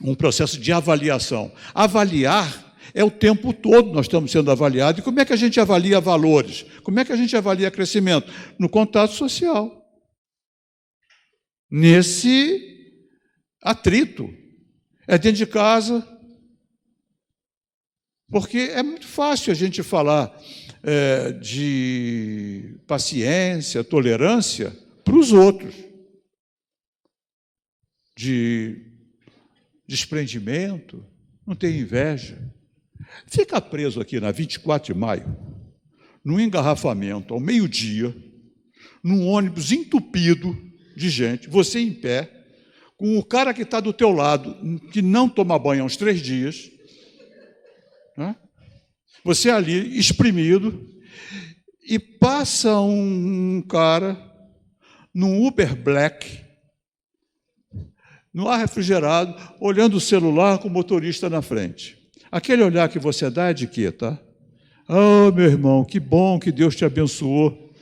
um processo de avaliação. Avaliar é o tempo todo nós estamos sendo avaliados. E como é que a gente avalia valores? Como é que a gente avalia crescimento? No contato social. Nesse atrito. É dentro de casa. Porque é muito fácil a gente falar de paciência, tolerância para os outros. De desprendimento, não tem inveja. Fica preso aqui na 24 de maio, num engarrafamento, ao meio-dia, num ônibus entupido de gente, você em pé, com o cara que está do teu lado, que não toma banho há uns 3 dias, né? Você ali, espremido, e passa um cara num Uber Black, no ar refrigerado, olhando o celular com o motorista na frente. Aquele olhar que você dá é de quê, tá? Ah, meu irmão, que bom que Deus te abençoou.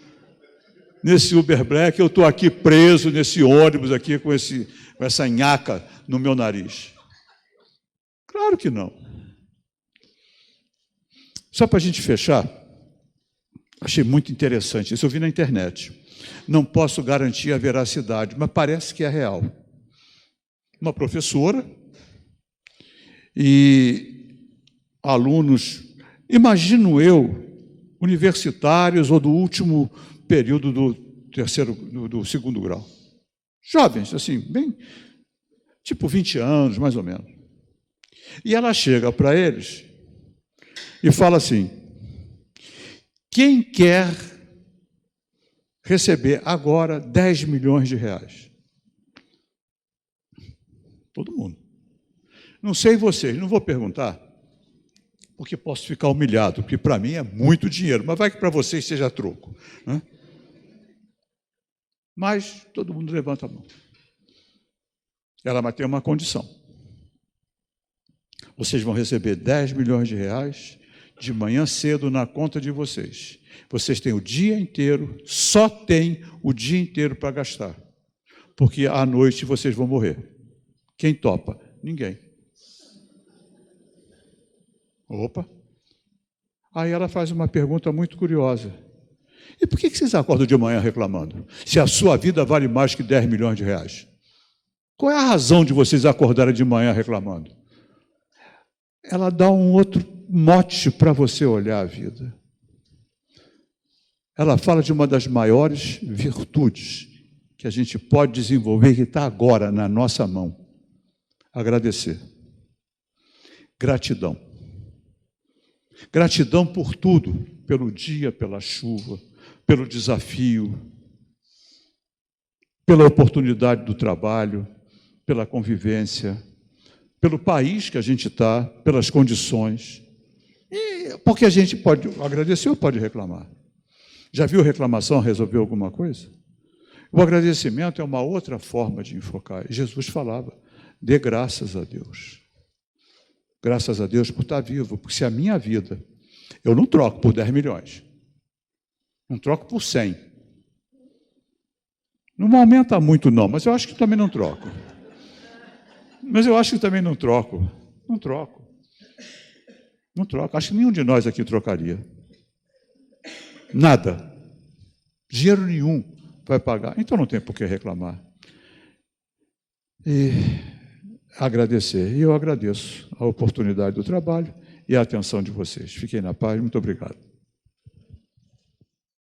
Nesse Uber Black, eu estou aqui preso nesse ônibus aqui com essa nhaca no meu nariz. Claro que não. Só para a gente fechar, achei muito interessante, isso eu vi na internet. Não posso garantir a veracidade, mas parece que é real. Uma professora e alunos, imagino eu, universitários ou do último período do segundo grau. Jovens, assim, bem, tipo 20 anos, mais ou menos. E ela chega para eles e fala assim: quem quer receber agora 10 milhões de reais? Todo mundo. Não sei vocês, não vou perguntar, porque posso ficar humilhado, porque para mim é muito dinheiro, mas vai que para vocês seja troco, né? Mas todo mundo levanta a mão. Ela tem uma condição. Vocês vão receber 10 milhões de reais de manhã cedo na conta de vocês. Vocês têm o dia inteiro, só tem o dia inteiro para gastar, porque à noite vocês vão morrer. Quem topa? Ninguém. Opa! Aí ela faz uma pergunta muito curiosa. E por que vocês acordam de manhã reclamando? Se a sua vida vale mais que 10 milhões de reais. Qual é a razão de vocês acordarem de manhã reclamando? Ela dá um outro mote para você olhar a vida. Ela fala de uma das maiores virtudes que a gente pode desenvolver, que está agora na nossa mão. Agradecer. Gratidão. Gratidão por tudo, pelo dia, pela chuva, pelo desafio, pela oportunidade do trabalho, pela convivência, pelo país que a gente está, pelas condições. E porque a gente pode agradecer ou pode reclamar. Já viu reclamação resolver alguma coisa? O agradecimento é uma outra forma de enfocar. E Jesus falava: dê graças a Deus. Graças a Deus por estar vivo, porque se a minha vida, eu não troco por 10 milhões, não troco por 100. Não aumenta muito não, mas eu acho que também não troco. Mas eu acho que também não troco. Não troco. Não troco. Acho que nenhum de nós aqui trocaria. Nada. Dinheiro nenhum vai pagar. Então não tem por que reclamar. E agradecer. E eu agradeço a oportunidade do trabalho e a atenção de vocês. Fiquem na paz. Muito obrigado.